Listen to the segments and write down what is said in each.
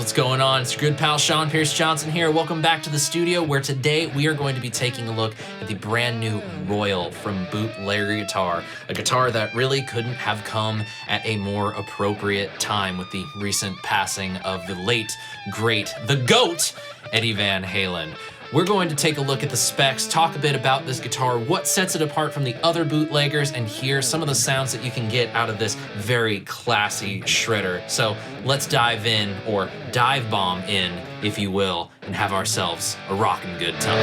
What's going on? It's your good pal SeanPierceJohnson here. Welcome back to the studio, where today we are going to be taking a look at the brand new Royal from Bootlegger Guitar, a guitar that really couldn't have come at a more appropriate time with the recent passing of the late, great, the GOAT, Eddie Van Halen. We're going to take a look at the specs, talk a bit about this guitar, what sets it apart from the other bootleggers, and hear some of the sounds that you can get out of this very classy shredder. So let's dive in, or dive bomb in, if you will, and have ourselves a rockin' good time.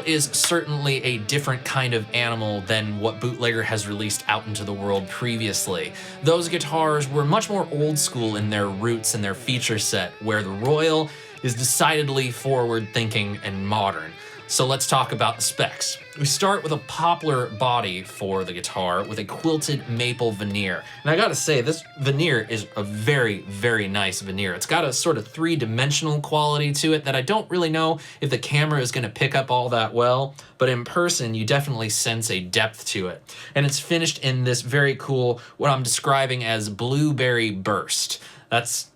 Is certainly a different kind of animal than what Bootlegger has released out into the world previously. Those guitars were much more old school in their roots and their feature set, where the Royal is decidedly forward thinking and modern. So let's talk about the specs. We start with a poplar body for the guitar with a quilted maple veneer. And I gotta say, this veneer is a very, very nice veneer. It's got a sort of three-dimensional quality to it that I don't really know if the camera is gonna pick up all that well, but in person, you definitely sense a depth to it. And it's finished in this very cool, what I'm describing as blueberry burst. That's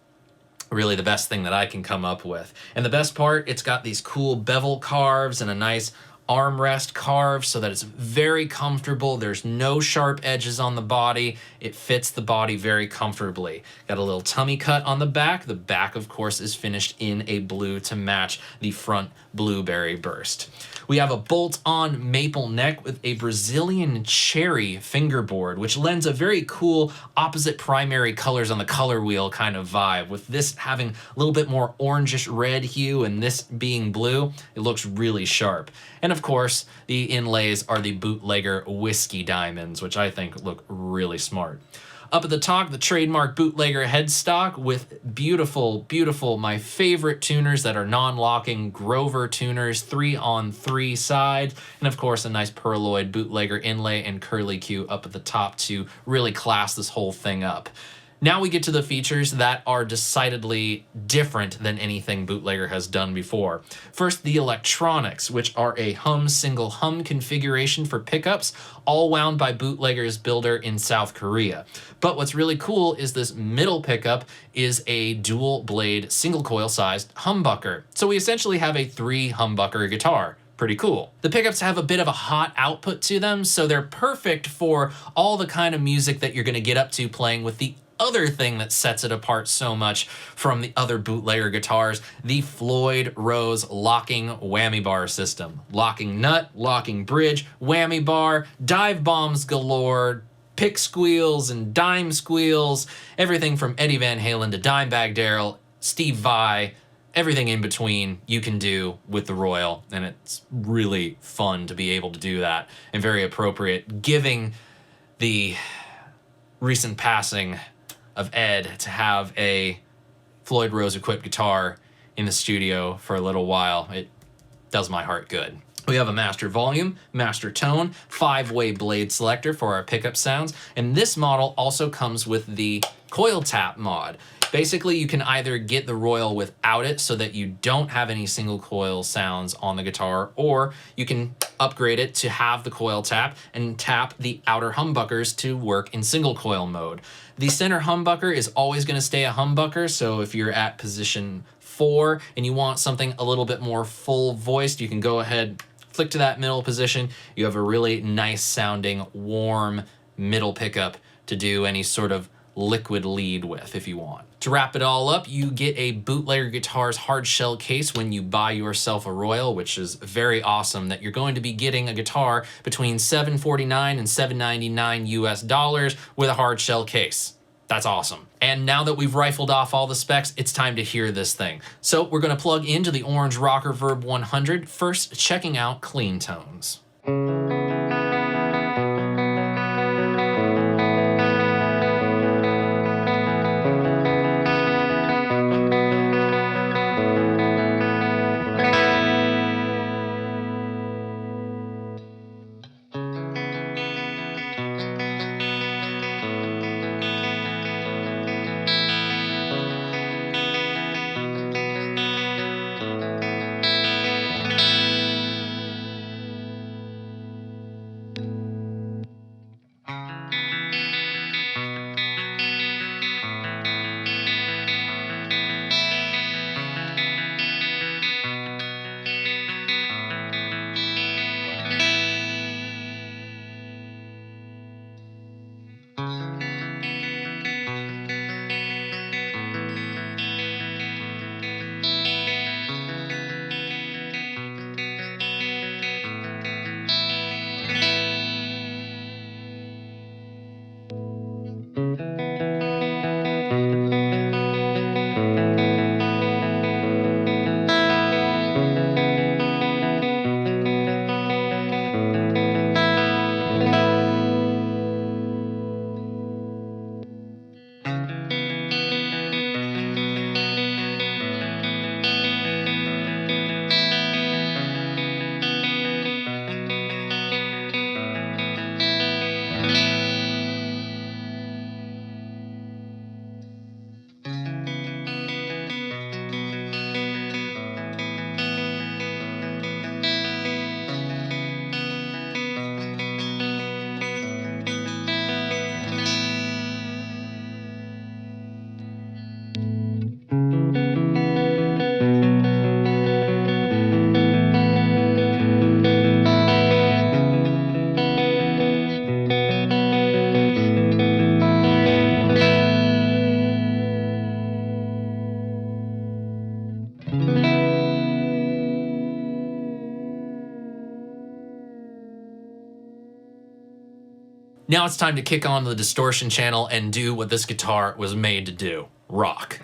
really the best thing that I can come up with. And the best part, it's got these cool bevel carves and a nice armrest carve so that it's very comfortable. There's no sharp edges on the body. It fits the body very comfortably. Got a little tummy cut on the back. The back, of course, is finished in a blue to match the front blueberry burst. We have a bolt-on maple neck with a Brazilian cherry fingerboard, which lends a very cool opposite primary colors on the color wheel kind of vibe. With this having a little bit more orangish red hue and this being blue, it looks really sharp. And of course, the inlays are the Bootlegger whiskey diamonds, which I think look really smart. Up at the top, the trademark Bootlegger headstock with beautiful, beautiful, my favorite tuners that are non-locking Grover tuners, 3-on-3 sides, and of course a nice Pearloid Bootlegger inlay and curly Q up at the top to really class this whole thing up. Now we get to the features that are decidedly different than anything Bootlegger has done before. First, the electronics, which are a single hum configuration for pickups, all wound by Bootlegger's builder in South Korea. But what's really cool is this middle pickup is a dual blade, single coil sized humbucker. So we essentially have a 3 humbucker guitar. Pretty cool. The pickups have a bit of a hot output to them, so they're perfect for all the kind of music that you're gonna get up to playing with the other thing that sets it apart so much from the other Bootlegger guitars, the Floyd Rose locking whammy bar system. Locking nut, locking bridge, whammy bar, dive bombs galore, pick squeals and dime squeals, everything from Eddie Van Halen to Dimebag Darrell, Steve Vai, everything in between you can do with the Royal, and it's really fun to be able to do that, and very appropriate, giving the recent passing of Ed to have a Floyd Rose equipped guitar in the studio for a little while. It does my heart good. We have a master volume, master tone, 5-way blade selector for our pickup sounds, and this model also comes with the coil tap mod. Basically, you can either get the Royal without it so that you don't have any single coil sounds on the guitar, or you can upgrade it to have the coil tap and tap the outer humbuckers to work in single coil mode. The center humbucker is always going to stay a humbucker, so if you're at position 4 and you want something a little bit more full voiced, you can go ahead, flick to that middle position. You have a really nice sounding, warm middle pickup to do any sort of liquid lead with if you want. To wrap it all up, you get a Bootlegger Guitars hard shell case when you buy yourself a Royal, which is very awesome that you're going to be getting a guitar between $749 and $799 US with a hard shell case. That's awesome. And now that we've rifled off all the specs, it's time to hear this thing. So we're going to plug into the Orange Rocker Verb 100, first checking out clean tones. Now it's time to kick on the distortion channel and do what this guitar was made to do: rock.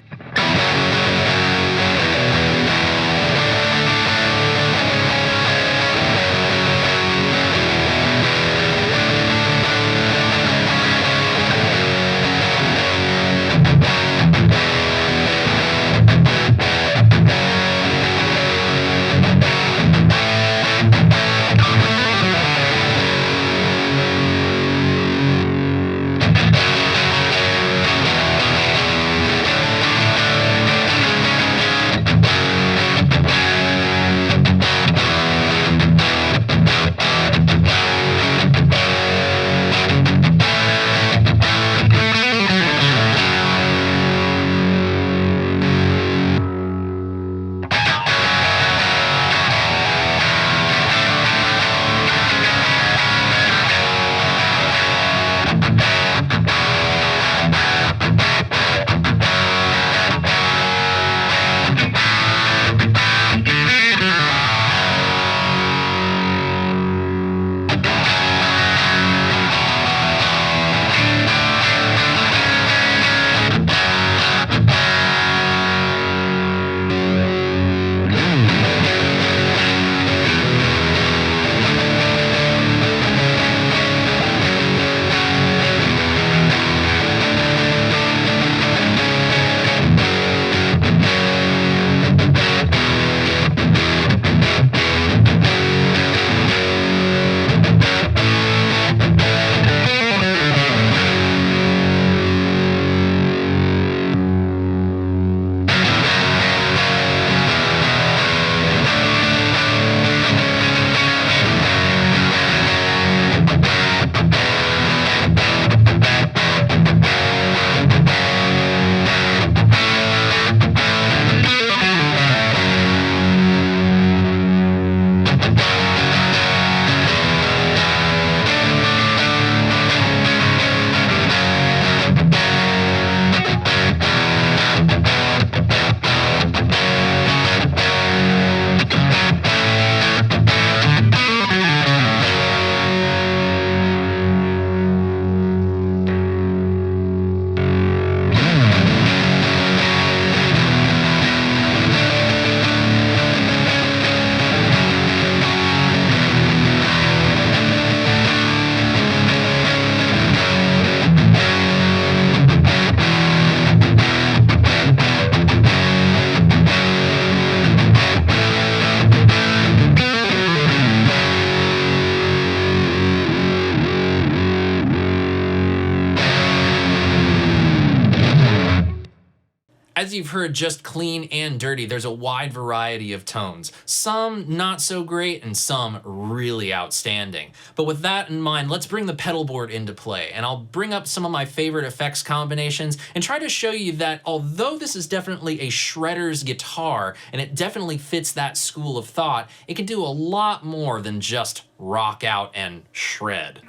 As you've heard, just clean and dirty, there's a wide variety of tones. Some not so great and some really outstanding. But with that in mind, let's bring the pedal board into play, and I'll bring up some of my favorite effects combinations and try to show you that although this is definitely a shredder's guitar, and it definitely fits that school of thought, it can do a lot more than just rock out and shred.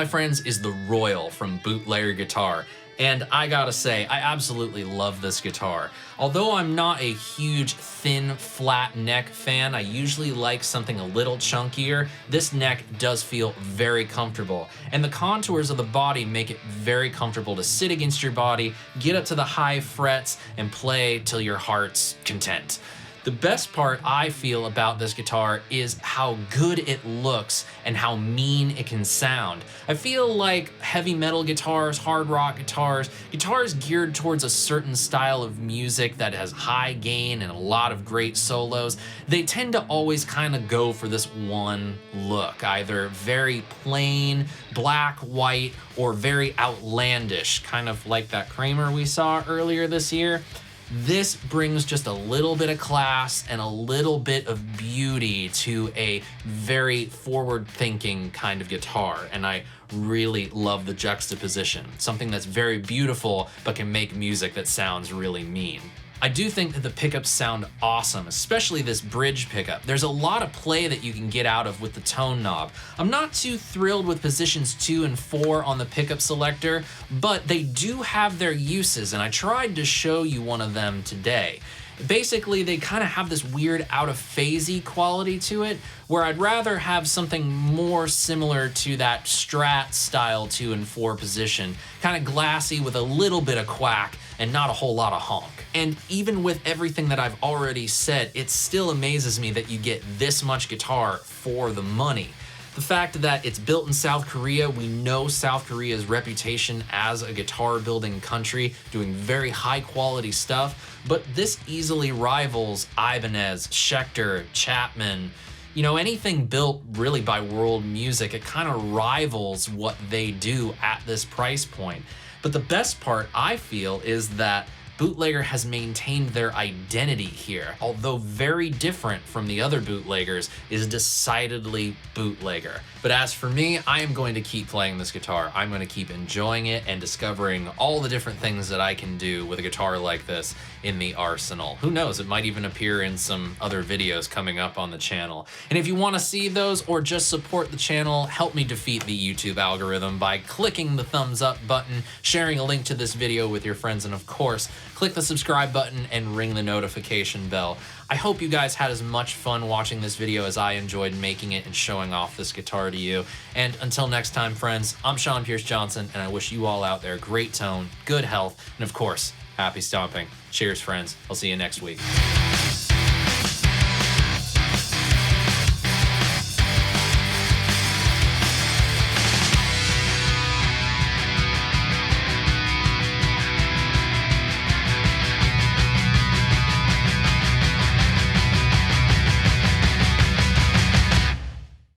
my friends, is the Royal from Bootlegger Guitar. And I gotta say, I absolutely love this guitar. Although I'm not a huge, thin, flat neck fan, I usually like something a little chunkier. This neck does feel very comfortable. And the contours of the body make it very comfortable to sit against your body, get up to the high frets, and play till your heart's content. The best part I feel about this guitar is how good it looks and how mean it can sound. I feel like heavy metal guitars, hard rock guitars, guitars geared towards a certain style of music that has high gain and a lot of great solos, they tend to always kind of go for this one look, either very plain, black, white, or very outlandish, kind of like that Kramer we saw earlier this year. This brings just a little bit of class and a little bit of beauty to a very forward-thinking kind of guitar, and I really love the juxtaposition. Something that's very beautiful but can make music that sounds really mean. I do think that the pickups sound awesome, especially this bridge pickup. There's a lot of play that you can get out of with the tone knob. I'm not too thrilled with positions 2 and 4 on the pickup selector, but they do have their uses, and I tried to show you one of them today. Basically, they kind of have this weird out-of-phasey quality to it, where I'd rather have something more similar to that Strat style 2 and 4 position, kind of glassy with a little bit of quack and not a whole lot of honk. And even with everything that I've already said, it still amazes me that you get this much guitar for the money. The fact that it's built in South Korea, we know South Korea's reputation as a guitar building country, doing very high quality stuff, but this easily rivals Ibanez, Schecter, Chapman. You know, anything built really by world music, it kind of rivals what they do at this price point. But the best part, I feel, is that Bootlegger has maintained their identity here, although very different from the other bootleggers, is decidedly bootlegger. But as for me, I am going to keep playing this guitar. I'm going to keep enjoying it and discovering all the different things that I can do with a guitar like this in the arsenal. Who knows, it might even appear in some other videos coming up on the channel. And if you want to see those or just support the channel, help me defeat the YouTube algorithm by clicking the thumbs up button, sharing a link to this video with your friends, and of course, click the subscribe button and ring the notification bell. I hope you guys had as much fun watching this video as I enjoyed making it and showing off this guitar to you. And until next time, friends, I'm SeanPierceJohnson, and I wish you all out there great tone, good health, and of course, happy stomping. Cheers, friends. I'll see you next week.